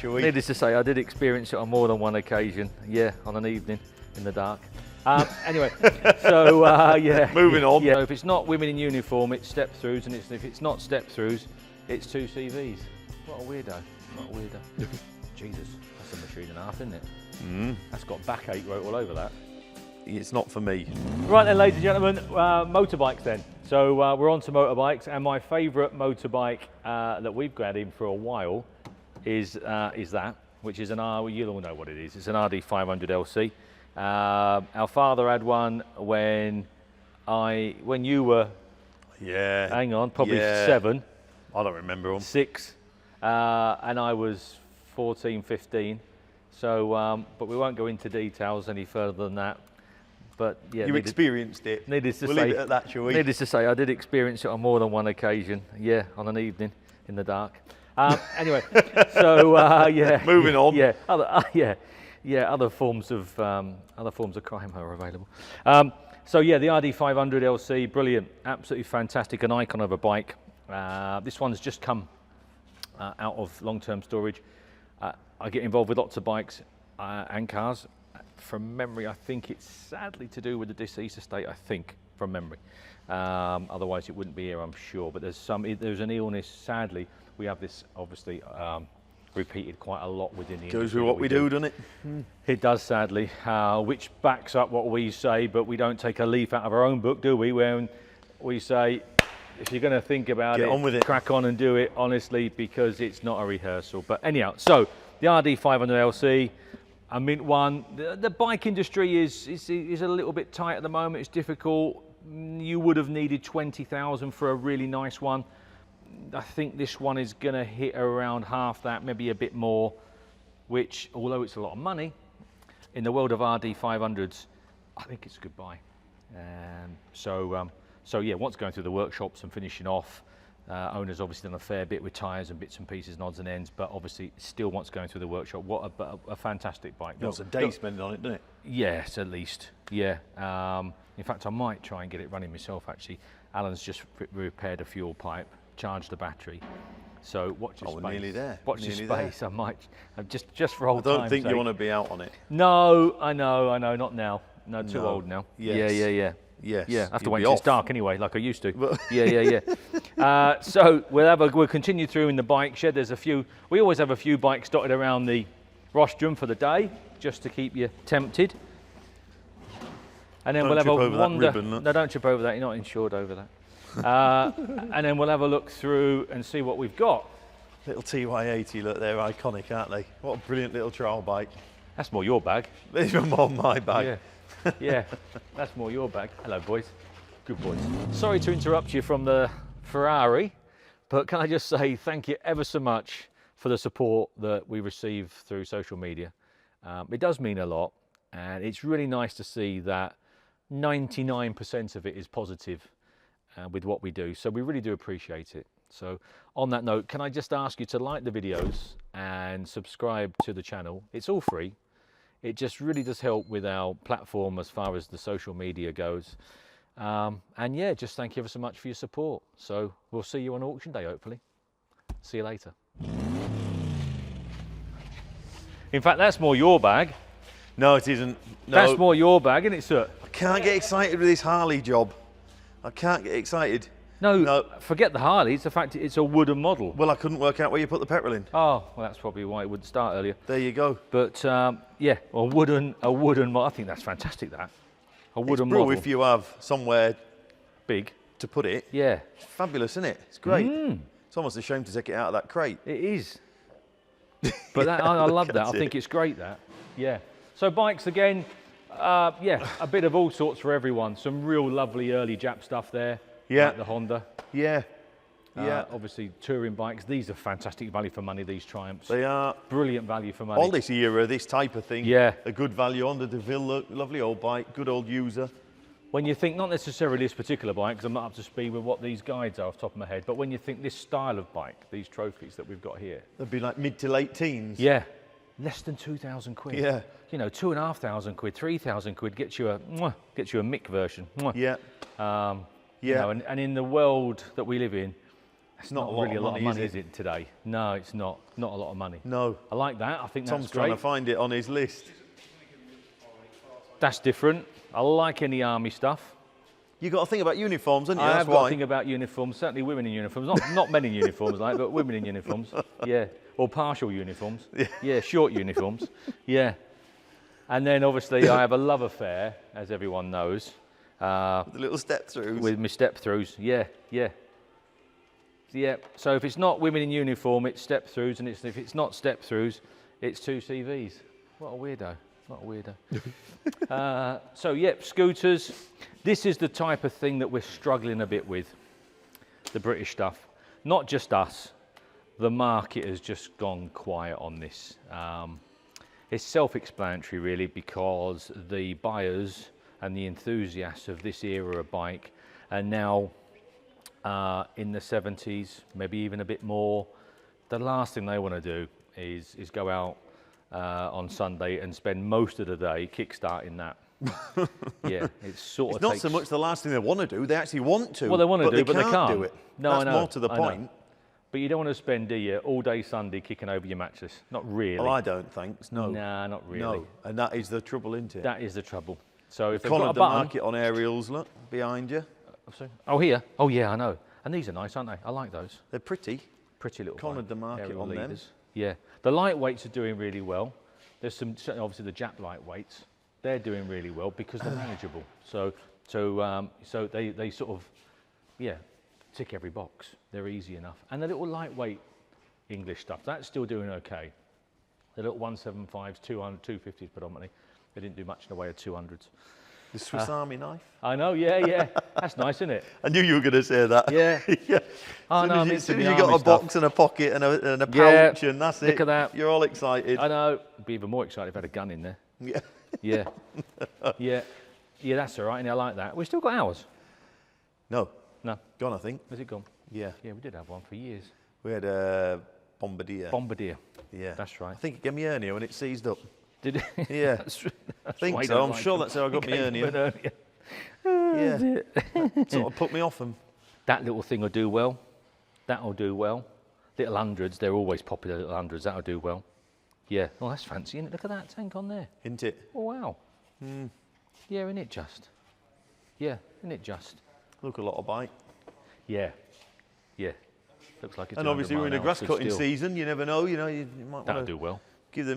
shall we? Needless to say, I did experience it on more than one occasion. Yeah, on an evening in the dark. Anyway, so yeah. Moving on. Yeah. So if it's not women in uniform, it's step-throughs, and if it's not step-throughs, it's 2 CVs. What a weirdo. What a weirdo. Jesus, that's a machine and a half, isn't it? That's got backache wrote all over that. It's not for me. Right then, ladies and gentlemen, motorbikes then. So we're on to motorbikes, and my favourite motorbike that we've got in for a while is that, which is you'll all know what it is. It's an RD500 LC. Our father had one when you were, hang on, probably 7. I don't remember them. 6, and I was 14, 15. So, but we won't go into details any further than that. But yeah, you experienced it. Needless to we'll say, leave it at that, shall we? Needless to say, I did experience it on more than one occasion. Yeah, on an evening in the dark. Anyway, so yeah. Moving on. Yeah, other forms of crime are available. So yeah, the RD500 LC, brilliant, absolutely fantastic, an icon of a bike. This one's just come out of long-term storage. I get involved with lots of bikes and cars. From memory, I think it's sadly to do with the deceased estate, I think, from memory. Otherwise it wouldn't be here, I'm sure. But there's an illness, sadly. We have this, obviously, repeated quite a lot within the industry. Goes with what we do, doesn't it? It does, sadly, which backs up what we say, but we don't take a leaf out of our own book, do we? When we say, if you're going to think about Get it, on with it, crack on and do it, honestly, because it's not a rehearsal. But anyhow, so the RD500 LC, a mint one. The bike industry is a little bit tight at the moment. It's difficult. You would have needed 20,000 for a really nice one. I think this one is going to hit around half that, maybe a bit more, which, although it's a lot of money, in the world of RD500s, I think it's a good buy. So yeah, once going through the workshops and finishing off, owner's obviously done a fair bit with tyres and bits and pieces and odds and ends, but obviously still wants going through the workshop. What a fantastic bike. It's a day spending on it, doesn't it? Yes, at least, yeah. In fact, I might try and get it running myself, actually. Alan's just repaired a fuel pipe, charged the battery. So watch your space. We're nearly there. Watch your space. There. I might, just for old time's sake. I don't think you want to be out on it. No, I know, not now. No, too old now. Yes. Yeah. Yes. Yeah, I have to wait till it's dark anyway, like I used to. Yeah. So we'll continue through in the bike shed. There's a few. We always have a few bikes dotted around the rostrum for the day, just to keep you tempted. And then we'll have a wander. No, don't trip over that. You're not insured over that. And then we'll have a look through and see what we've got. Little TY80, look, they're iconic, aren't they? What a brilliant little trial bike. That's more your bag. These are more my bag. Yeah. Yeah, that's more your bag. Hello, boys. Good boys. Sorry to interrupt you from the Ferrari, but can I just say thank you ever so much for the support that we receive through social media. It does mean a lot, and it's really nice to see that 99% of it is positive with what we do. So we really do appreciate it. So on that note, can I just ask you to like the videos and subscribe to the channel? It's all free. It just really does help with our platform as far as the social media goes. And yeah, just thank you ever so much for your support. So we'll see you on auction day, hopefully. See you later. In fact, that's more your bag. No, it isn't. No. That's more your bag, isn't it, sir? I can't get excited with this Harley job. I can't get excited. No, forget the Harley. It's the fact it's a wooden model. Well, I couldn't work out where you put the petrol in. Oh, well, that's probably why it wouldn't start earlier. There you go. But yeah, a wooden model. I think that's fantastic. That a wooden model. model. If you have somewhere big to put it, yeah, it's fabulous, isn't it? It's great. It's almost a shame to take it out of that crate. It is. But that, I love that. I think it's great. That, yeah. So bikes again. Yeah, a bit of all sorts for everyone. Some real lovely early Jap stuff there. Yeah. Like the Honda. Yeah. Obviously touring bikes. These are fantastic value for money, these Triumphs. They are. Brilliant value for money. All this era, this type of thing. Yeah. A good value. Honda DeVille, lovely old bike, good old user. When you think, not necessarily this particular bike, because I'm not up to speed with what these guides are off the top of my head, but when you think this style of bike, these trophies that we've got here. They'd be like mid to late teens. Yeah. Less than 2,000 quid. Yeah. You know, 2,500 quid, 3,000 quid gets you a Mick version. Yeah. You know, and in the world that we live in, It's not not a lot really of a lot of money, money, is is it, today? No, it's not. Not a lot of money. No. I like that. I think Tom's that's trying great. to find it on his list. That's different. I like any army stuff. You got to think about uniforms, haven't you? I That's have got why. to think about uniforms, certainly women in uniforms. Not men in uniforms, like, but women in uniforms. Yeah, or partial uniforms. Yeah, short uniforms. Yeah. And then obviously I have a love affair, as everyone knows. The little step throughs. With my step throughs. Yeah, yeah. Yeah, so if it's not women in uniform, it's step throughs, and if it's not step throughs, it's 2CVs. What a weirdo. What a weirdo. So, yep, scooters. This is the type of thing that we're struggling a bit with, the British stuff. Not just us. The market has just gone quiet on this. It's self-explanatory, really, because the buyers and the enthusiasts of this era of bike are now in the 70s, maybe even a bit more. The last thing they want to do is go out on Sunday and spend most of the day kickstarting that. Yeah, it's sort of not so much the last thing they want to do, they actually want to. Well, they want to do, but they can't do it. No, That's I know, more to the I point. know. But you don't want to spend, do you, all day Sunday kicking over your mattress? Not really. Well, I don't think. No. Nah, not really. No, and that is the trouble, isn't it? That is the trouble. So if they've Collared got a the button, market on aerials, look, behind you. sorry. Oh, here. Oh, yeah, I know. And these are nice, aren't they? I like those. They're pretty. Pretty little. Collared the market aerial on them. leaders. Yeah. The lightweights are doing really well. There's some, obviously the Jap lightweights. They're doing really well because they're manageable. So they sort of, yeah, tick every box. They're easy enough. And the little lightweight English stuff, that's still doing okay. The little 175s, 200, 250s predominantly. They didn't do much in the way of 200s. The Swiss Army knife. I know, yeah, yeah. That's nice, isn't it? I knew you were going to say that. Yeah. Yeah. Oh, no, As soon as you got a box and a pocket and a pouch, Yeah, and that's it. look at that. You're all excited. I know. I'd be even more excited if I had a gun in there. Yeah. Yeah. Yeah. Yeah, that's all right. And I like that. We've still got ours. No. No. Gone, I think. Has it gone? Yeah. Yeah, we did have one for years. We had a Bombardier. Bombardier. Yeah. That's right. I think it gave me hernia when it seized up. Did it? Yeah. That's I think so. I'm sure that's how I got my hernia. Yeah. Sort of put me off them. That little thing will do well. That'll do well. Little hundreds, they're always popular, little hundreds. That'll do well. Yeah. Oh, that's fancy, isn't it? Look at that tank on there. Isn't it? Oh, wow. Yeah, isn't it just? Yeah, isn't it just? Look a lot of bike. Yeah. Yeah. Looks like it's And obviously we're in a grass cutting season. You never know. You know, you might That'll want do to well. give the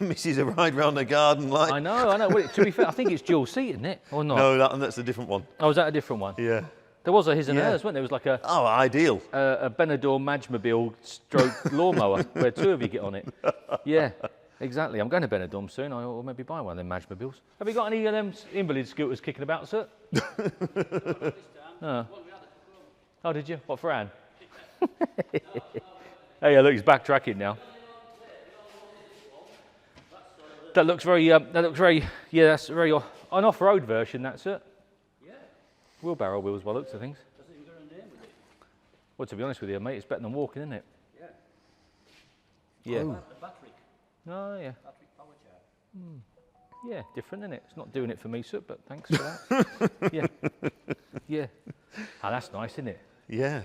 missus a ride round the garden. Like. I know. Well, to be fair, I think it's dual seat, isn't it? Or not? No, that's a different one. Oh, is that a different one? Yeah. There was a his and Yeah. hers, wasn't there? There was like Oh, ideal. a Benidorm Magmobile stroke lawnmower where two of you get on it. Yeah, exactly. I'm going to Benidorm soon. I will maybe buy one of them Magmobiles. Have you got any of them invalid scooters kicking about, sir? Oh. Oh, did you? What, for Anne? Hey, yeah, look, he's backtracking now. That looks very, yeah, that's very, an off-road version, that's it. Yeah. Wheelbarrow wheels by the looks of things. Doesn't even got a name with it. Well, to be honest with you, mate, it's better than walking, isn't it? Yeah. Yeah. The battery Oh, yeah. power chair. Yeah, different, isn't it? It's not doing it for me, sir, but thanks for that. Yeah. Yeah. Ah, that's nice, isn't it? Yeah.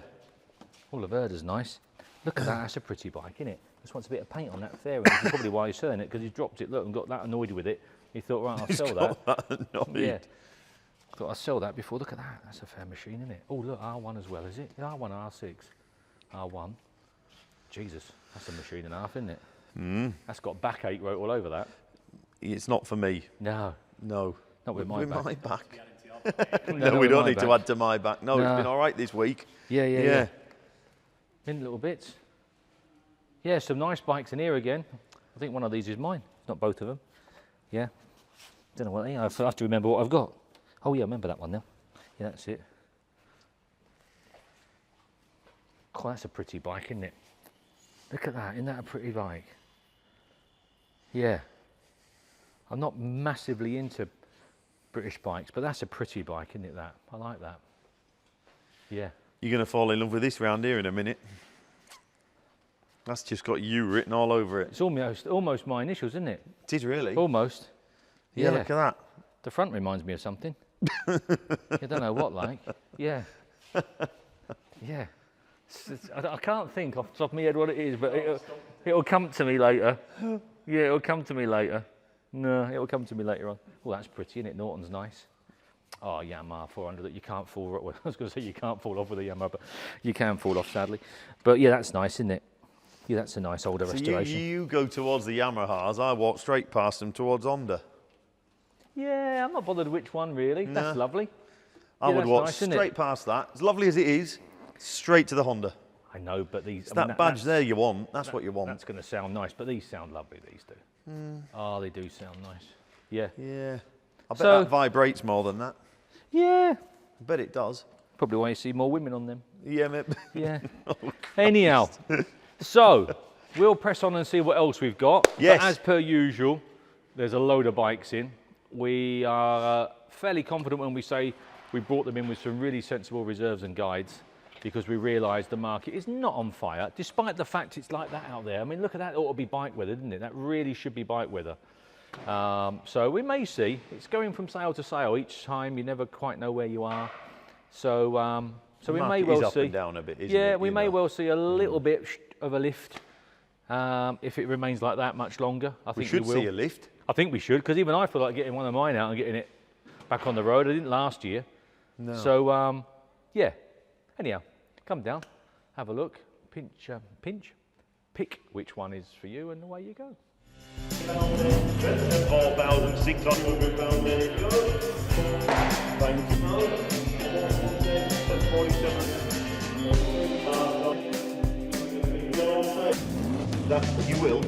All of Verda's nice. Look at that, that's a pretty bike, isn't it? Just wants a bit of paint on that fairing. That's probably why he's selling it, because he's dropped it, look, and got that annoyed with it. He thought, right, I'll sell that. Yeah. Thought I'll sell that before. Look at that. That's a fair machine, isn't it? Oh, look, R1 as well, is it? R1 or R6? R1. Jesus, that's a machine and a half, isn't it? That's got backache wrote all over that. It's not for me. No. No. Not with my back. my back. No, No, we don't need to add to my back. No, No. it's been all right this week. Yeah. In little bits. Yeah, some nice bikes in here again. I think one of these is mine, not both of them. Yeah. Don't know what they are. I have to remember what I've got. Oh yeah, I remember that one now. Yeah, that's it. Oh, that's a pretty bike, isn't it? Look at that. Isn't that a pretty bike? Yeah. I'm not massively into British bikes, but that's a pretty bike, isn't it, that? I like that. Yeah. You're going to fall in love with this round here in a minute. That's just got you written all over it. It's almost my initials, isn't it? It is really. Almost. Yeah, look at that. The front reminds me of something. I don't know what, like. Yeah. Yeah. I can't think off the top of my head what it is, but it'll come to me later. Yeah, it'll come to me later. No, it'll come to me later on. Well, that's pretty, isn't it? Norton's nice. Oh, Yamaha 400 that you can't fall. Well, I was going to say you can't fall off with a Yamaha, but you can fall off, sadly. But yeah, that's nice, isn't it? Yeah, that's a nice older restoration. You go towards the Yamahas, I walk straight past them towards Honda. Yeah, I'm not bothered which one really. No. That's lovely. I would walk nice, straight past that. As lovely as it is, straight to the Honda. I know, but these... It's that badge there you want. That's what you want. That's going to sound nice, but these sound lovely, these do. Oh, they do sound nice. Yeah. Yeah. I bet that vibrates more than that. Yeah. I bet it does. Probably why you see more women on them. Yeah, mate. Yeah. Anyhow, so we'll press on and see what else we've got. Yes. But as per usual, there's a load of bikes in. We are fairly confident when we say we brought them in with some really sensible reserves and guides, because we realise the market is not on fire, despite the fact it's like that out there. I mean, look at that, it ought to be bike weather, didn't it? That really should be bike weather. So we may see, it's going from sale to sale each time, you never quite know where you are. So, so we may well up see. And down a bit, isn't yeah, it, we may well see a little bit of a lift if it remains like that much longer. I think we will. see a lift. I think we should, because even I feel like getting one of mine out and getting it back on the road. I didn't last year. No. So, yeah. Anyhow, come down, have a look, pinch, pick which one is for you, and away you go. 4,600 pounds, there you go. Thank you. That you will.